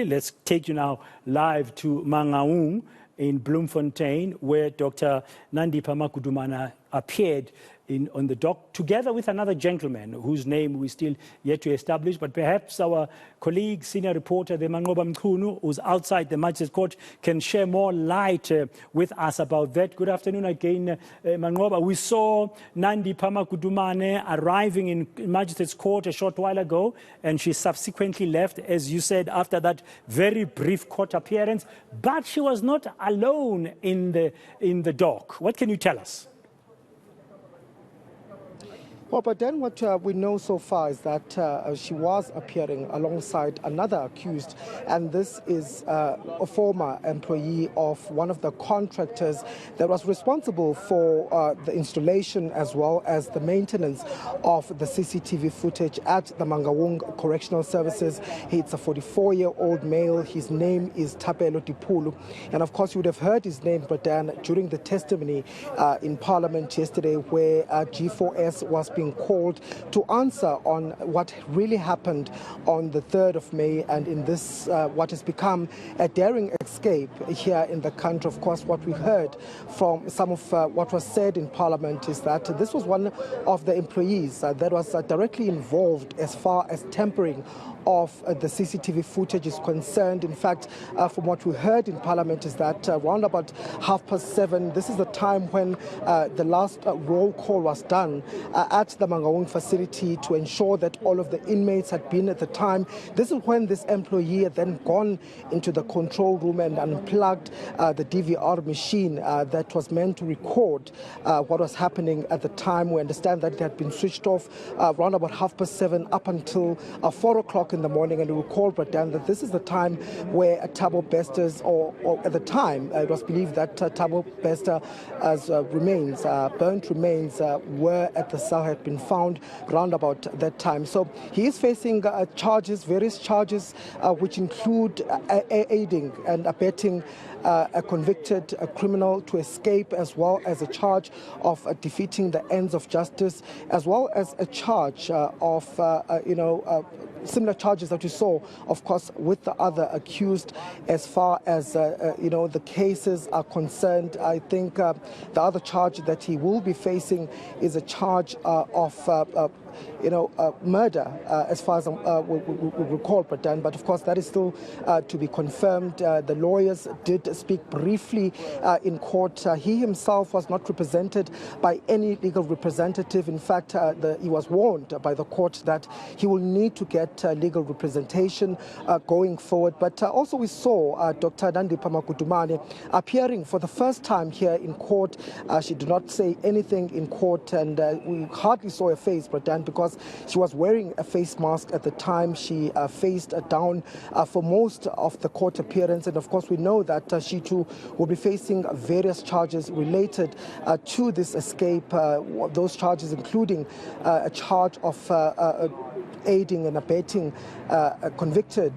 Let's take you now live to Manqoba in Bloemfontein, where Dr. Nandipha Magudumana appeared on the dock, together with another gentleman whose name we still yet to establish, but perhaps our colleague, senior reporter, the Manqoba Mchunu, who's outside the Magistrate Court, can share more light with us about that. Good afternoon again, Manqoba. We saw Nandipha Magudumana arriving in Magistrate's Court a short while ago, and she subsequently left, as you said, after that very brief court appearance. But she was not alone in the dock. What can you tell us? Well, but then what we know so far is that she was appearing alongside another accused, and this is a former employee of one of the contractors that was responsible for the installation as well as the maintenance of the CCTV footage at the Manqoba Correctional Services. He's a 44-year-old male. His name is Thabo Bester, and of course you would have heard his name, but then during the testimony in Parliament yesterday, where G4S was being called to answer on what really happened on the 3rd of May and in this what has become a daring escape here in the country. Of course, what we heard from some of what was said in Parliament is that this was one of the employees that was directly involved as far as tampering of the CCTV footage is concerned. In fact, from what we heard in Parliament is that around about 7:30, this is the time when the last roll call was done at the Manqoba facility to ensure that all of the inmates had been at the time. This is when this employee had then gone into the control room and unplugged the DVR machine that was meant to record what was happening at the time. We understand that it had been switched off around about 7:30 up until 4 o'clock in the morning, and we recall, Bratan, that this is the time where Thabo Bester's, or at the time, it was believed that Thabo Bester's remains, burnt remains, were at the cell, had been found round about that time. So he is facing charges, various charges, which include aiding and abetting a convicted criminal to escape, as well as a charge of defeating the ends of justice, as well as a charge of, similar charges that we saw, of course, with the other accused. As far as, the cases are concerned, I think the other charge that he will be facing is a charge of murder, as far as we recall, but of course that is still to be confirmed. The lawyers did speak briefly in court. He himself was not represented by any legal representative. In fact, he was warned by the court that he will need to get legal representation going forward. But also we saw Dr. Nandipha Magudumana appearing for the first time here in court. She did not say anything in court, and we hardly saw her face, but because she was wearing a face mask at the time. She faced down for most of the court appearance, and of course we know that she too will be facing various charges related to this escape. Those charges including a charge of aiding and abetting a convicted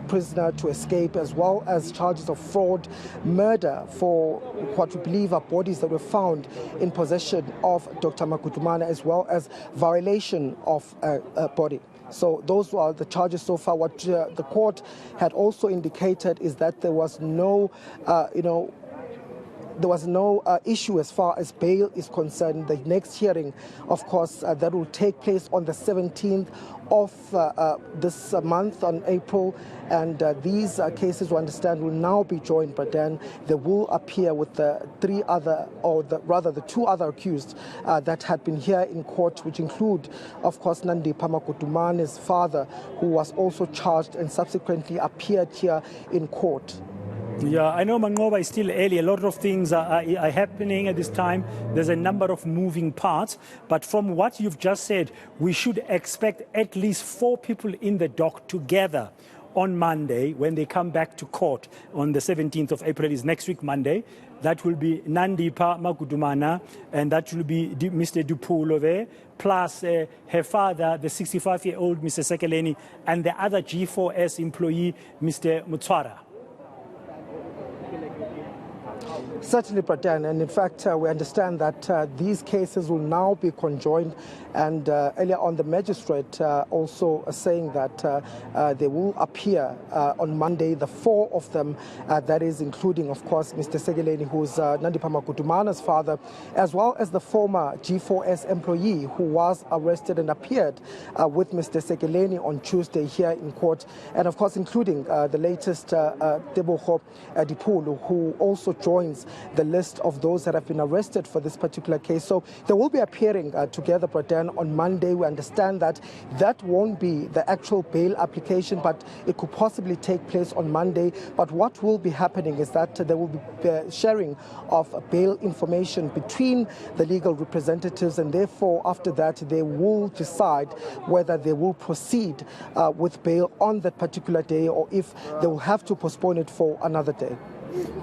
prisoner to escape, as well as charges of fraud, murder for what we believe are bodies that were found in possession of Dr. Magudumana, as well as violation of a body. So those are the charges so far. What the court had also indicated is that there was no issue as far as bail is concerned. The next hearing, of course, that will take place on the 17th of this month, on April, and these cases, we understand, will now be joined, but then they will appear with the two other accused that had been here in court, which include, of course, Nandipha Magudumana's father, who was also charged and subsequently appeared here in court. Yeah, I know Manqoba is still early. A lot of things are happening at this time. There's a number of moving parts. But from what you've just said, we should expect at least 4 people in the dock together on Monday when they come back to court on the 17th of April, is next week Monday. That will be Nandipha Magudumana, and that will be Mr. Dupulo there, plus her father, the 65-year-old Mr. Sekeleni, and the other G4S employee, Mr. Mutswara. Certainly, Pradan, and in fact, we understand that these cases will now be conjoined, and earlier on the magistrate also saying that they will appear on Monday, the four of them, that is including, of course, Mr. Segeleni, who is Nandipha Magudumana's father, as well as the former G4S employee who was arrested and appeared with Mr. Segeleni on Tuesday here in court, and of course including the latest Thabo Bester, who also joins the list of those that have been arrested for this particular case. So they will be appearing together, Pradan, on Monday. We understand that that won't be the actual bail application, but it could possibly take place on Monday. But what will be happening is that there will be sharing of bail information between the legal representatives, and therefore after that they will decide whether they will proceed with bail on that particular day or if they will have to postpone it for another day.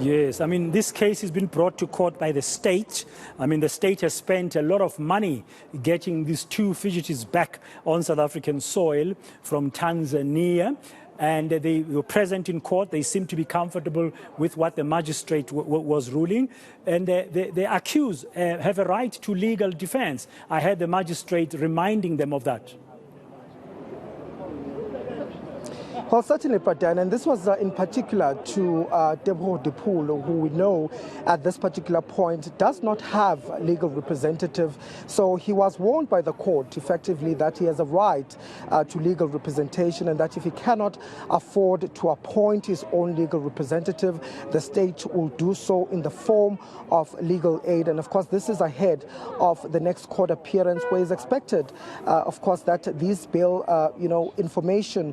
Yes, I mean, this case has been brought to court by the state. I mean, the state has spent a lot of money getting these two fugitives back on South African soil from Tanzania. And they were present in court. They seem to be comfortable with what the magistrate was ruling. And the accused have a right to legal defense. I heard the magistrate reminding them of that. Well, certainly, Pradan, and this was in particular to Thabo Bester, who we know at this particular point does not have a legal representative. So he was warned by the court effectively that he has a right to legal representation, and that if he cannot afford to appoint his own legal representative, the state will do so in the form of legal aid. And of course, this is ahead of the next court appearance, where it's expected, of course, that these bail, information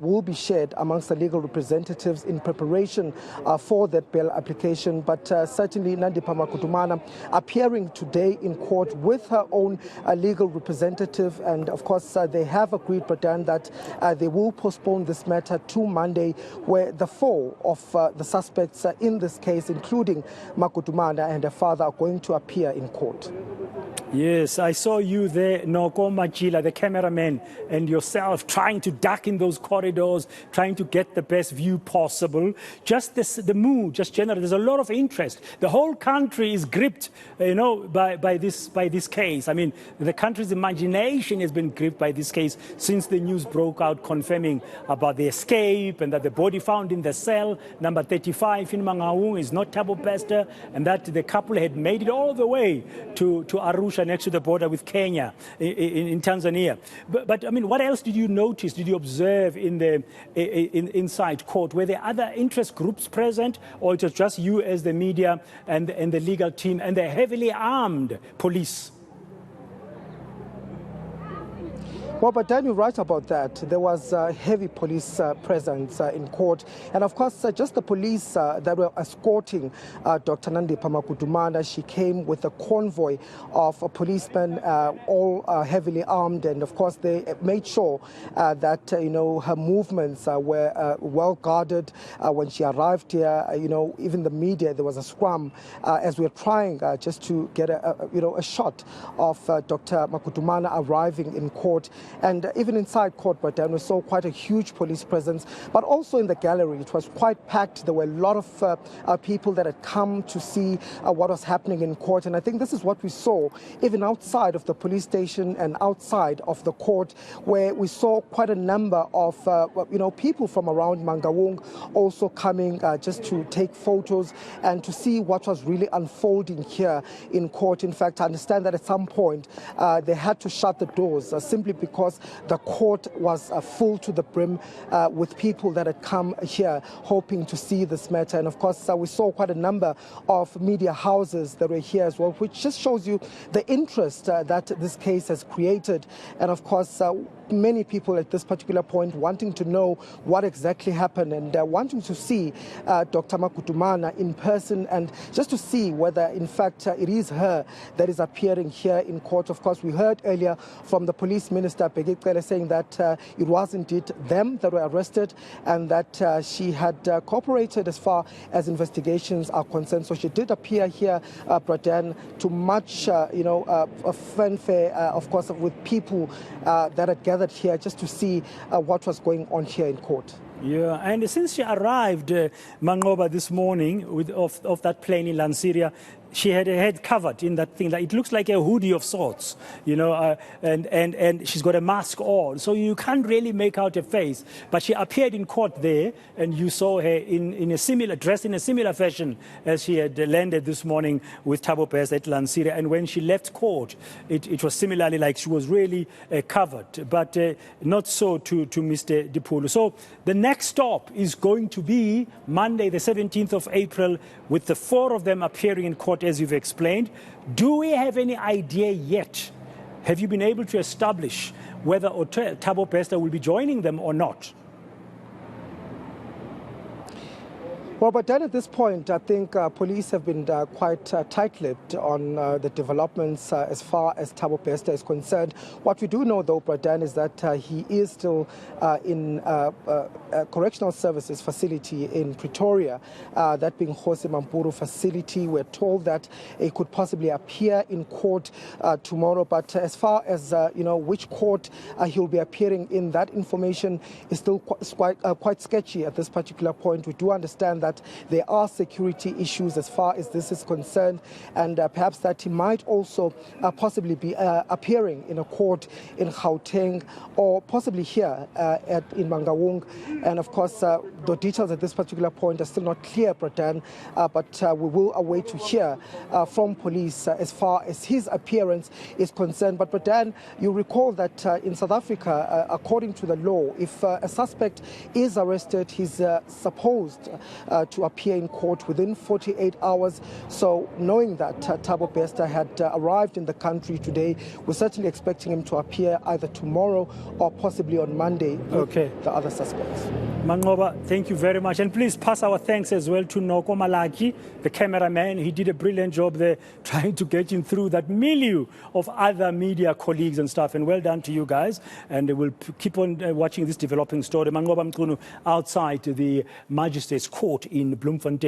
will be shared amongst the legal representatives in preparation for that bail application. But certainly Nandipha Magudumana appearing today in court with her own legal representative, and of course they have agreed, Pradan, that they will postpone this matter to Monday, where the four of the suspects in this case, including Magudumana and her father, are going to appear in court. Yes, I saw you there, Noko, the cameraman, and yourself trying to duck in those corridors, trying to get the best view possible. Just the mood, just generally, there's a lot of interest. The whole country is gripped, by this case. I mean, the country's imagination has been gripped by this case since the news broke out confirming about the escape and that the body found in the cell number 35 in Manqoba is not Thabo Bester, and that the couple had made it all the way to Arusha, next to the border with Kenya, in Tanzania. But I mean, what else did you notice? Did you observe inside court? Were there other interest groups present, or it was just you as the media and the legal team and the heavily armed police? Well, but Dan, you're right about that. There was heavy police presence in court. And of course, just the police that were escorting Dr. Nandipha Magudumana, she came with a convoy of policemen, all heavily armed. And of course, they made sure that, her movements were well guarded when she arrived here. Even the media, there was a scrum as we were trying just to get a shot of Dr. Magudumana arriving in court. And even inside court, but we saw quite a huge police presence. But also in the gallery, it was quite packed. There were a lot of people that had come to see what was happening in court. And I think this is what we saw even outside of the police station and outside of the court, where we saw quite a number of people from around Manqoba also coming just to take photos and to see what was really unfolding here in court. In fact, I understand that at some point they had to shut the doors simply because the court was full to the brim with people that had come here hoping to see this matter. And of course, we saw quite a number of media houses that were here as well, which just shows you the interest that this case has created. And of course, many people at this particular point wanting to know what exactly happened and wanting to see Dr. Magudumana in person, and just to see whether in fact it is her that is appearing here in court. Of course, we heard earlier from the police minister saying that it was indeed them that were arrested, and that she had cooperated as far as investigations are concerned. So she did appear here, Pradan, to much a fanfare, of course, with people that had gathered here just to see what was going on here in court. Yeah, and since she arrived, Manqoba, this morning of that plane in Lanseria, she had her head covered in that thing. Like, it looks like a hoodie of sorts, you know, and she's got a mask on. So you can't really make out her face. But she appeared in court there, and you saw her dressed in a similar fashion as she had landed this morning with Thabo Bester at Lanseria. And when she left court, it was similarly like she was really covered, but not so to Mr. Dipholo. So the next stop is going to be Monday, the 17th of April, with the four of them appearing in court, as you've explained. Do we have any idea yet? Have you been able to establish whether Thabo Bester will be joining them or not? Well, but then at this point, I think police have been quite tight-lipped on the developments as far as Thabo Bester is concerned. What we do know, though, Bradan, is that he is still in a correctional services facility in Pretoria, that being Jose Mampuru facility. We're told that it could possibly appear in court tomorrow. But as far as, which court he'll be appearing in, that information is still quite sketchy at this particular point. We do understand that there are security issues as far as this is concerned, and perhaps that he might also possibly be appearing in a court in Gauteng or possibly here in Mangaung. And of course, the details at this particular point are still not clear, Bradan, but we will await to hear from police as far as his appearance is concerned. But Bradan, you recall that in South Africa, according to the law, if a suspect is arrested, he's supposed to appear in court within 48 hours. So knowing that Thabo Bester had arrived in the country today, we're certainly expecting him to appear either tomorrow or possibly on Monday with the other suspects. Manqoba, thank you very much. And please pass our thanks as well to Noko Malaki, the cameraman. He did a brilliant job there trying to get him through that milieu of other media colleagues and stuff. And well done to you guys. And we'll keep on watching this developing story. Manqoba Mchunu outside the Magistrate's court in Bloemfontein.